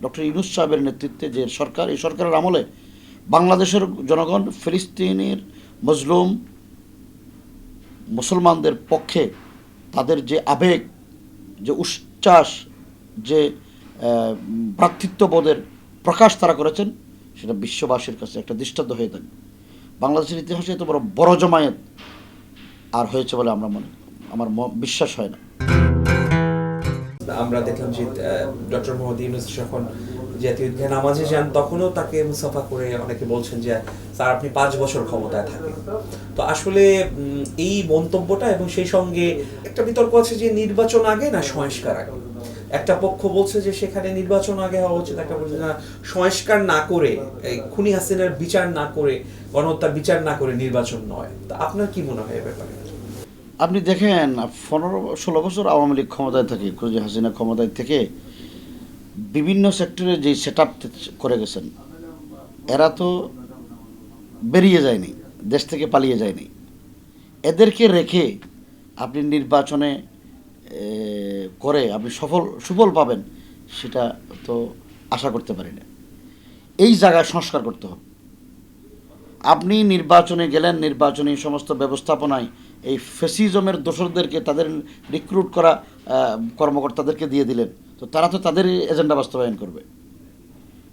Doctor Yunus সাহেবের নেতৃত্বে যে সরকার, এই সরকারের আমলে বাংলাদেশের জনগণ ফিলিস্তিনের মজলুম মুসলমানদের পক্ষে তাদের যে আবেগ, যে উচ্ছ্বাস, যে ভ্রাতৃত্ববোধের প্রকাশ তারা করেছেন, সেটা বিশ্ববাসীর কাছে একটা দৃষ্টান্ত হয়ে থাকে। বাংলাদেশের ইতিহাসে এত বড় জমায়েত আর হয়েছে বলে আমার বিশ্বাস হয় না। আমরা দেখলাম যে ডক্টর মোহাম্মদ ইউনূস যখন জাতীয় ঈদগাহে নামাজে যান তখনও তাকে মুসাফা করে অনেকে বলছেন যে স্যার আপনি 5 বছর ক্ষমতায় থাকেন। তো আসলে এই মন্তব্যটা এবং সেই সঙ্গে একটা বিতর্ক আছে যে নির্বাচন আগে না সংস্কার আগে। একটা পক্ষ বলছে যে সেখানে নির্বাচন আগে হওয়া উচিত, একটা বলছে না সংস্কার না করে, খুনি হাসিনার বিচার না করে, গণহত্যার বিচার না করে নির্বাচন নয়। তা আপনার কি মনে হয় এ ব্যাপারে? আপনি দেখেন 15-16 বছর আওয়ামী লীগ ক্ষমতায় থাকে, খুনি হাসিনা ক্ষমতায় থেকে বিভিন্ন সেক্টরে যে সেট আপ করে গেছেন, এরা তো বেরিয়ে যায়নি, দেশ থেকে পালিয়ে যায়নি। এদেরকে রেখে আপনি নির্বাচনে করে আপনি সুফল পাবেন, সেটা তো আশা করতে পারি না। এই জায়গায় সংস্কার করতে হবে। আপনি নির্বাচনে গেলেন, নির্বাচনী সমস্ত ব্যবস্থাপনায় এই ফ্যাসিজমের দোসরদেরকে, তাদের রিক্রুট করা কর্মকর্তাদেরকে দিয়ে দিলেন, তো তারা তো তাদের এজেন্ডা বাস্তবায়ন করবে।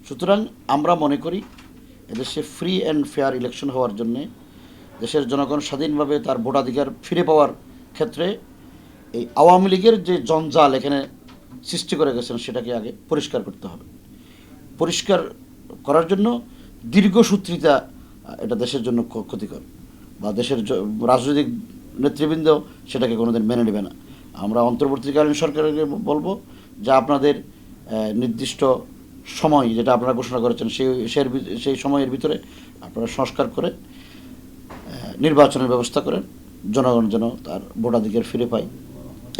সুতরাং আমরা মনে করি এদেশে ফ্রি অ্যান্ড ফেয়ার ইলেকশন হওয়ার জন্যে, দেশের জনগণ স্বাধীনভাবে তার ভোটাধিকার ফিরে পাওয়ার ক্ষেত্রে এই আওয়ামী লীগের যে জঞ্জাল এখানে সৃষ্টি করে গেছেন, সেটাকে আগে পরিষ্কার করতে হবে। পরিষ্কার করার জন্য দীর্ঘসূত্রিতা এটা দেশের জন্য ক্ষতিকর, বা দেশের রাজনৈতিক নেতৃবৃন্দ সেটাকে কোনোদিন মেনে নেবে না। আমরা অন্তর্বর্তীকালীন সরকারকে বলবো যে আপনাদের নির্দিষ্ট সময় যেটা আপনারা ঘোষণা করেছেন সেই সময়ের ভিতরে আপনারা সংস্কার করে নির্বাচনের ব্যবস্থা করেন, জনগণ যেন তার ভোটাধিকার ফিরে পায়,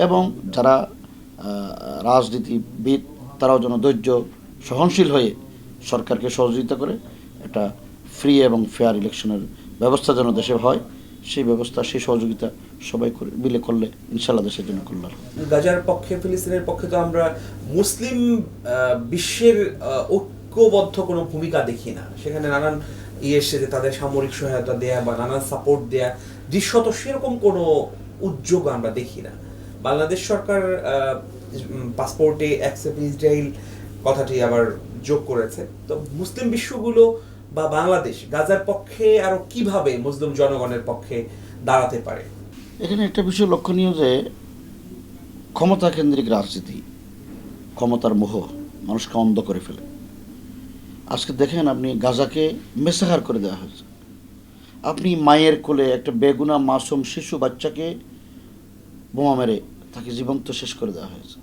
এবং যারা রাজনীতিবিদ তারাও যেন ধৈর্য সহনশীল হয়ে সরকারকে সহযোগিতা করে একটা ফ্রি এবং ফেয়ার ইলেকশনের ব্যবস্থা যেন দেশে হয়, সেই ব্যবস্থা, সেই সহযোগিতা সবাই মিলে করলে ইনশাল্লাহ দেশের জন্য কল্যাণ। গাজার পক্ষে, ফিলিস্তিনের পক্ষে তো আমরা মুসলিম বিশ্বের ঐক্যবদ্ধ কোনো ভূমিকা দেখি না। সেখানে নানান এসে যে তাদের সামরিক সহায়তা দেয়া বা নানান সাপোর্ট দেয়া দৃশ্যত সেরকম কোনো উদ্যোগ আমরা দেখি না। বাংলাদেশ সরকার পাসপোর্টে অ্যাকসেপ্ট ইসরায়েল কথাটি আবার যোগ করেছে। তো মুসলিম বিশ্বগুলো বা বাংলাদেশ গাজার পক্ষে আরো কিভাবে মুসলিম জনগণের পক্ষে দাঁড়াতে পারে? এখানে একটা বিষয় লক্ষণীয় যে ক্ষমতা কেন্দ্রিক রাজনীতি, ক্ষমতার মোহ মানুষকে অন্ধ করে ফেলে। আজকে দেখেন আপনি গাজাকে মেসাহার করে দেওয়া হয়েছে। আপনি মায়ের কোলে একটা বেগুনা মাসুম শিশু বাচ্চাকে বোমা মেরে তাকে জীবন্ত শেষ করে দেওয়া হয়েছে।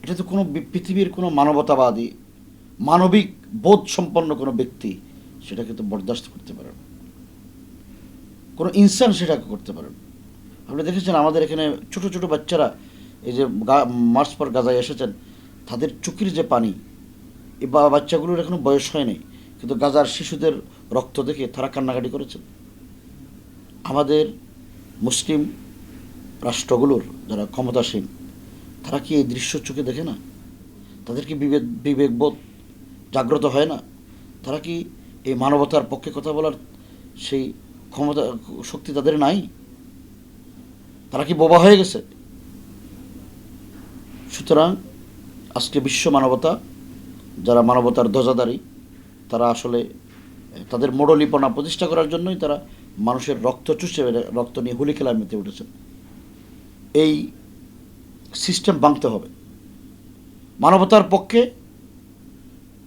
এটা তো কোনো পৃথিবীর কোনো মানবতাবাদী, মানবিক বোধ সম্পন্ন কোনো ব্যক্তি সেটাকে তো বরদাস্ত করতে পারে না, কোনো ইনসান সেটাকে করতে পারে না। আপনি দেখেছেন আমাদের এখানে ছোট ছোট বাচ্চারা এই যে মার্চ পর গাজায় এসেছেন, তাদের চোখের যে পানি, এই বাচ্চাগুলোর এখনো বয়স হয়নি, কিন্তু গাজার শিশুদের রক্ত দেখে তারা কান্নাকাটি করেছেন। আমাদের মুসলিম রাষ্ট্রগুলোর যারা ক্ষমতাসীন, তারা কি এই দৃশ্য চোখে দেখে না? তাদের কি বিবেকবোধ জাগ্রত হয় না? তারা কি এই মানবতার পক্ষে কথা বলার সেই ক্ষমতা শক্তি তাদের নাই? তারা কি বোবা হয়ে গেছে? সুতরাং আজকে বিশ্ব মানবতা, যারা মানবতার ধ্বজাধারী, তারা আসলে তাদের মোড়লিপনা প্রতিষ্ঠা করার জন্যই তারা মানুষের রক্ত চুষে রক্ত নিয়ে হুলি খেলায় মেতে উঠেছেন। এই সিস্টেম ভাঙতে হবে। মানবতার পক্ষে,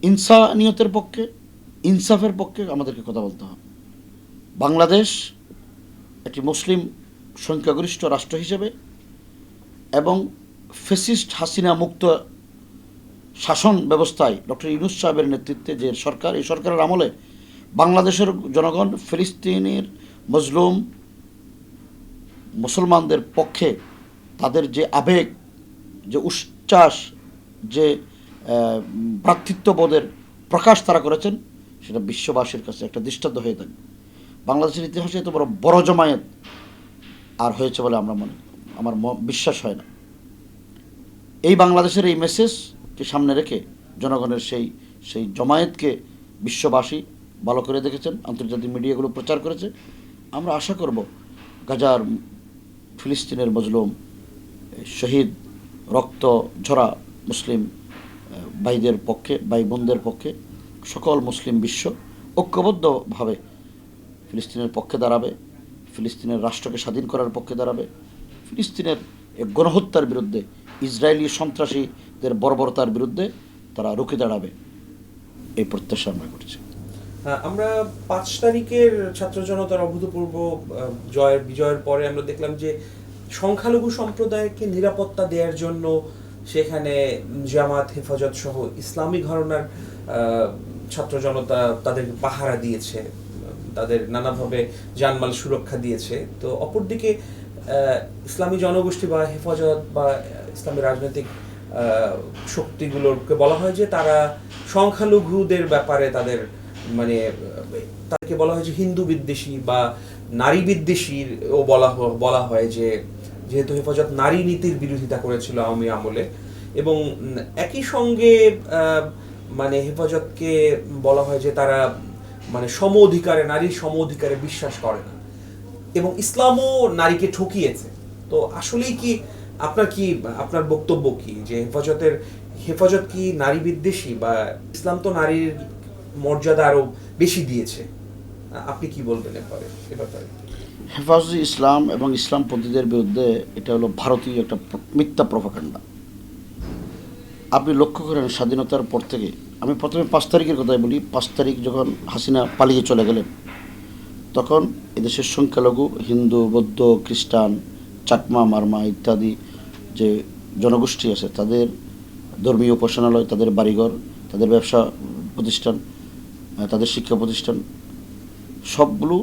ইনসানিয়তের পক্ষে, ইনসাফের পক্ষে আমাদেরকে কথা বলতে হবে। বাংলাদেশ একটি মুসলিম সংখ্যাগরিষ্ঠ রাষ্ট্র হিসেবে এবং ফ্যাসিস্ট হাসিনা মুক্ত শাসন ব্যবস্থায় ডক্টর ইউনূস সাহেবের নেতৃত্বে যে সরকার, এই সরকারের আমলে বাংলাদেশের জনগণ ফিলিস্তিনের মজলুম মুসলমানদের পক্ষে তাদের যে আবেগ, যে উচ্ছ্বাস, যে ভ্রাতৃত্ববোধের প্রকাশ তারা করেছেন, সেটা বিশ্ববাসীর কাছে একটা দৃষ্টান্ত হয়ে থাকে। বাংলাদেশের ইতিহাসে এত বড় জমায়েত আর হয়েছে বলে আমার বিশ্বাস হয় না। এই বাংলাদেশের এই মেসেজকে সামনে রেখে জনগণের সেই জমায়েতকে বিশ্ববাসী ভালো করে দেখেছেন, আন্তর্জাতিক মিডিয়াগুলো প্রচার করেছে। আমরা আশা করব গাজার ফিলিস্তিনের মজলুম শহীদ রক্ত ঝরা মুসলিম ভাইদের পক্ষে, ভাই বোনদের পক্ষে সকল মুসলিম বিশ্ব ঐক্যবদ্ধভাবে ফিলিস্তিনের পক্ষে দাঁড়াবে, ফিলিস্তিনের রাষ্ট্রকে স্বাধীন করার পক্ষে দাঁড়াবে, ফিলিস্তিনের গণহত্যার বিরুদ্ধে, ইসরায়েলি সন্ত্রাসীদের বর্বরতার বিরুদ্ধে তারা রুখে দাঁড়াবে, এই প্রত্যাশা আমরা করছি। আমরা 5 তারিখের ছাত্র জনতার অভূতপূর্ব বিজয়ের পরে আমরা দেখলাম যে সংখ্যালঘু সম্প্রদায়কে নিরাপত্তা দেওয়ার জন্য সেখানে জামাত, হেফাজত সহ ইসলামী ঘরানার ছাত্র জনতা তাদেরকে পাহারা দিয়েছে, তাদের নানাভাবে জানমাল সুরক্ষা দিয়েছে। তো অপরদিকে ইসলামী জনগোষ্ঠী বা হেফাজত বা ইসলামী রাজনৈতিক শক্তিগুলোকে বলা হয় যে তারা সংখ্যালঘুদের ব্যাপারে তাদের মানে তাদেরকে বলা হয় যে হিন্দু বিদ্বেষী বা নারী বিদ্বেষীও বলা হয় যে যেহেতু হেফাজত নারী নীতির বিরোধিতা করেছিল আওয়ামী আমলে, এবং একই সঙ্গে মানে হেফাজতকে বলা হয় যে তারা মানে নারীর সম অধিকারে বিশ্বাস করে না, এবং ইসলামও নারীকে ঠকিয়েছে। তো আসলেই কি আপনার বক্তব্য কি যে হেফাজত কি নারী বিদ্বেষী, বা ইসলাম তো নারীর মর্যাদা আরো বেশি দিয়েছে? আপনি কি বলবেন এ ব্যাপারে? হেফাজতে ইসলাম এবং ইসলামপন্থীদের বিরুদ্ধে এটা হলো ভারতীয় একটা মিথ্যা প্রপাগান্ডা। আপনি লক্ষ্য করেন স্বাধীনতার পর থেকে, আমি প্রথমে 5 তারিখের কথাই বলি, 5 তারিখ যখন হাসিনা পালিয়ে চলে গেলেন, তখন এদেশের সংখ্যালঘু হিন্দু, বৌদ্ধ, খ্রিস্টান, চাকমা, মারমা ইত্যাদি যে জনগোষ্ঠী আছে, তাদের ধর্মীয় উপাসনালয়, তাদের বাড়িঘর, তাদের ব্যবসা প্রতিষ্ঠান, তাদের শিক্ষা প্রতিষ্ঠান সবগুলো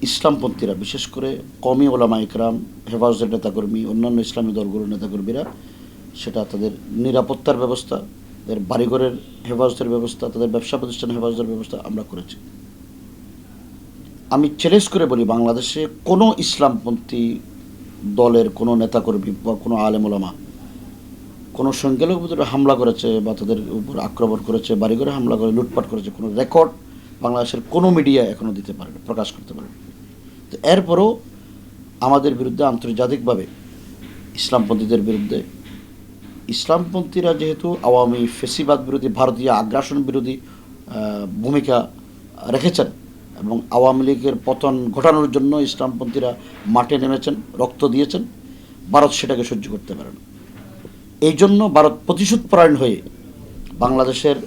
ইসলামপন্থীরা, বিশেষ করে কওমি ওলামা ইকরাম, হেফাজতের নেতাকর্মী, অন্যান্য ইসলামী দলগুলোর নেতাকর্মীরা সেটা তাদের নিরাপত্তার ব্যবস্থা, তাদের বাড়িঘরের হেফাজতের ব্যবস্থা, তাদের ব্যবসা প্রতিষ্ঠানের হেফাজতের ব্যবস্থা আমরা করেছি। আমি চ্যালেঞ্জ করে বলি, বাংলাদেশে কোনো ইসলামপন্থী দলের কোনো নেতাকর্মী বা কোনো আলেম ওলামা কোনো সংখ্যালঘুর উপরে হামলা করেছে বা তাদের উপর আক্রমণ করেছে, বাড়িঘরে হামলা করে লুটপাট করেছে, কোনো রেকর্ড বাংলাদেশের কোনো মিডিয়া এখনও দিতে পারে না, প্রকাশ করতে পারে না। তো এরপরও আমাদের বিরুদ্ধে আন্তর্জাতিকভাবে ইসলামপন্থীদের বিরুদ্ধে, ইসলামপন্থীরা যেহেতু আওয়ামী ফেসিবাদ বিরোধী, ভারতীয় আগ্রাসন বিরোধী ভূমিকা রেখেছেন এবং আওয়ামী লীগের পতন ঘটানোর জন্য ইসলামপন্থীরা মাঠে নেমেছেন, রক্ত দিয়েছেন, ভারত সেটাকে সহ্য করতে পারে না। এই জন্য ভারত প্রতিশোধপরায়ণ হয়ে বাংলাদেশের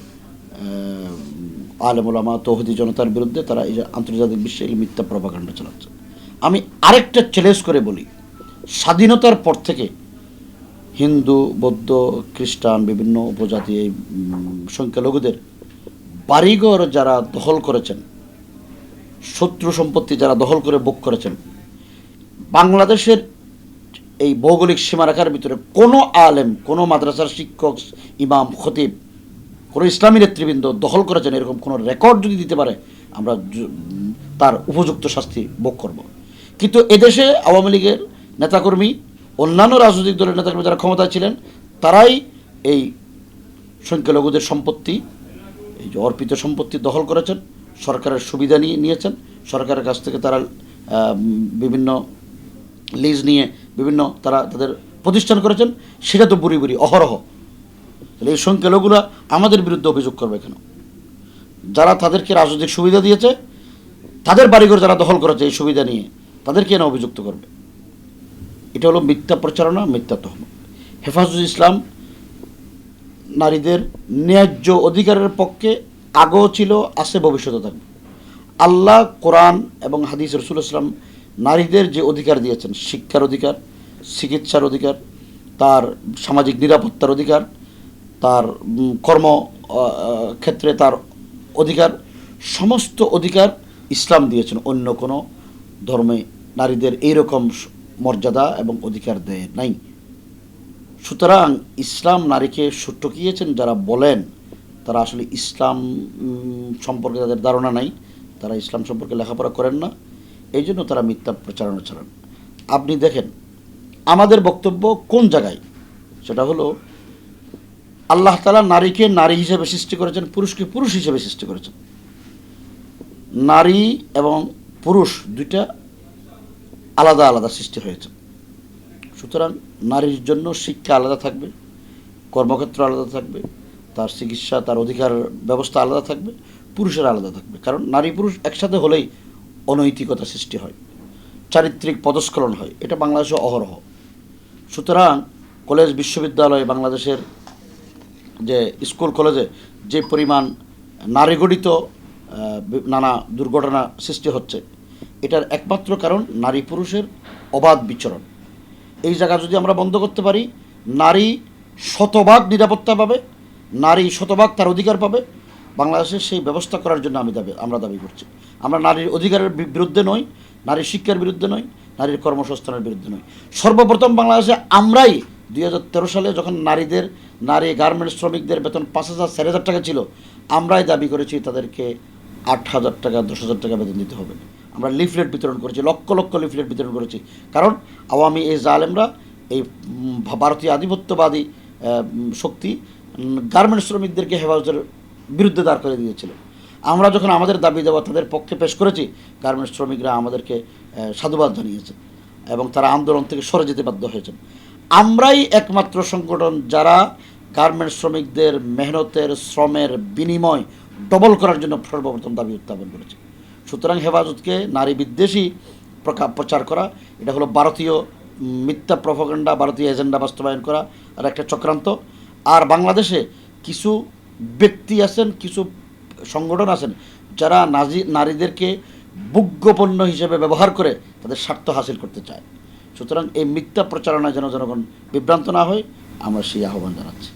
আলেম ওলামা, তৌহিদি জনতার বিরুদ্ধে তারা এই যে আন্তর্জাতিক বিশ্বে এই মিথ্যা প্রপাগান্ডা চালাচ্ছে। আমি আরেকটা চ্যালেঞ্জ করে বলি, স্বাধীনতার পর থেকে হিন্দু, বৌদ্ধ, খ্রিস্টান, বিভিন্ন উপজাতি এই সংখ্যালঘুদের বাড়িঘর যারা দখল করেছেন, শত্রু সম্পত্তি যারা দখল করে ভোগ করেছেন, বাংলাদেশের এই ভৌগোলিক সীমারেখার ভিতরে কোনো আলেম, কোনো মাদ্রাসার শিক্ষক, ইমাম, খতিব, কোনো ইসলামী নেতৃবৃন্দ দখল করেছেন এরকম কোনো রেকর্ড যদি দিতে পারে, আমরা তার উপযুক্ত শাস্তি ভোগ করব। কিন্তু এদেশে আওয়ামী লীগের নেতাকর্মী, অন্যান্য রাজনৈতিক দলের নেতাকর্মী যারা ক্ষমতায় ছিলেন, তারাই এই সংখ্যালঘুদের সম্পত্তি, এই যে অর্পিত সম্পত্তি দখল করেছেন, সরকারের সুবিধা নিয়েছেন, সরকারের কাছ থেকে তারা বিভিন্ন লিজ নিয়ে তারা তাদের প্রতিষ্ঠান করেছেন, সেটা তো বুড়ি বুড়ি অহরহ। তাহলে এই সংখ্যালঘুরা আমাদের বিরুদ্ধে অভিযোগ করবে কেন? যারা তাদেরকে রাজনৈতিক সুবিধা দিয়েছে, তাদের বাড়িঘর যারা দখল করেছে এই সুবিধা নিয়ে, তাদেরকে না অভিযুক্ত করবে? এটা হলো মিথ্যা প্রচারণা, মিথ্যা তহমত। হেফাজতুল ইসলাম নারীদের ন্যায্য অধিকারের পক্ষে আগেও ছিল, আছে, ভবিষ্যতে থাকবে। আল্লাহ, কোরআন এবং হাদিস, রাসূলুল্লাহ সাল্লাল্লাহু আলাইহি ওয়াসাল্লাম নারীদের যে অধিকার দিয়েছেন, শিক্ষার অধিকার, চিকিৎসার অধিকার, তার সামাজিক নিরাপত্তার অধিকার, তার কর্ম ক্ষেত্রে তার অধিকার, সমস্ত অধিকার ইসলাম দিয়েছেন। অন্য কোনো ধর্মে নারীদের এইরকম মর্যাদা এবং অধিকার দেয় নাই। সুতরাং ইসলাম নারীকে ঠকিয়েছেন যারা বলেন, তারা আসলে ইসলাম সম্পর্কে তাদের ধারণা নাই, তারা ইসলাম সম্পর্কে লেখাপড়া করেন না, এই জন্য তারা মিথ্যা প্রচারণা চালান। আপনি দেখেন আমাদের বক্তব্য কোন জায়গায়, সেটা হলো আল্লাহ তাআলা নারীকে নারী হিসেবে সৃষ্টি করেছেন, পুরুষকে পুরুষ হিসেবে সৃষ্টি করেছেন। নারী এবং পুরুষ দুইটা আলাদা আলাদা সৃষ্টি হয়েছে। সুতরাং নারীর জন্য শিক্ষা আলাদা থাকবে, কর্মক্ষেত্র আলাদা থাকবে, তার চিকিৎসা, তার অধিকার ব্যবস্থা আলাদা থাকবে, পুরুষের আলাদা থাকবে। কারণ নারী পুরুষ একসাথে হলেই অনৈতিকতা সৃষ্টি হয়, চারিত্রিক পদস্খলন হয়, এটা বাংলাদেশে অহরহ। সুতরাং কলেজ বিশ্ববিদ্যালয়, বাংলাদেশের যে স্কুল কলেজে যে পরিমাণ নারীগঠিত নানা দুর্ঘটনা সৃষ্টি হচ্ছে, এটার একমাত্র কারণ নারী পুরুষের অবাধ বিচরণ। এই জায়গা যদি আমরা বন্ধ করতে পারি, নারী শতভাগ নিরাপত্তা পাবে, নারী শতভাগ তার অধিকার পাবে। বাংলাদেশে সেই ব্যবস্থা করার জন্য আমরা দাবি করছি। আমরা নারীর অধিকারের বিরুদ্ধে নই, নারীর শিক্ষার বিরুদ্ধে নই, নারীর কর্মসংস্থানের বিরুদ্ধে নই। সর্বপ্রথম বাংলাদেশে আমরাই 2013 সালে যখন নারী গার্মেন্টস শ্রমিকদের বেতন 5,000 4,000 টাকা ছিল, আমরাই দাবি করেছি তাদেরকে 8,000 টাকা 10,000 টাকা বেতন দিতে হবে। আমরা লিফলেট বিতরণ করেছি, লক্ষ লক্ষ লিফলেট বিতরণ করেছি। কারণ আওয়ামী এই জালেমরা, এই ভারতীয় আধিপত্যবাদী শক্তি গার্মেন্টস শ্রমিকদেরকে হেফাজতের বিরুদ্ধে দাঁড় করে দিয়েছিল। আমরা যখন আমাদের দাবি দেওয়া তাদের পক্ষে পেশ করেছি, গার্মেন্টস শ্রমিকরা আমাদেরকে সাধুবাদ জানিয়েছে এবং তারা আন্দোলন থেকে সরে যেতে বাধ্য হয়েছেন। আমরাই একমাত্র সংগঠন যারা গার্মেন্টস শ্রমিকদের মেহনতের শ্রমের বিনিময় ডবল করার জন্য সর্বপ্রথম দাবি উত্থাপন করেছে। সুতরাং হেফাজতকে নারী বিদ্বেষী প্রচার করা, এটা হলো ভারতীয় মিথ্যা প্রপাগান্ডা, ভারতীয় এজেন্ডা বাস্তবায়ন করা আর একটা চক্রান্ত। আর বাংলাদেশে কিছু ব্যক্তি আছেন, কিছু সংগঠন আছেন যারা নারীদেরকে ভোগ্যপণ্য হিসেবে ব্যবহার করে তাদের স্বার্থ হাসিল করতে চায়। সুতরাং এই মিথ্যা প্রচারণায় যেন জনগণ বিভ্রান্ত না হয়, আমরা সেই আহ্বান জানাচ্ছি।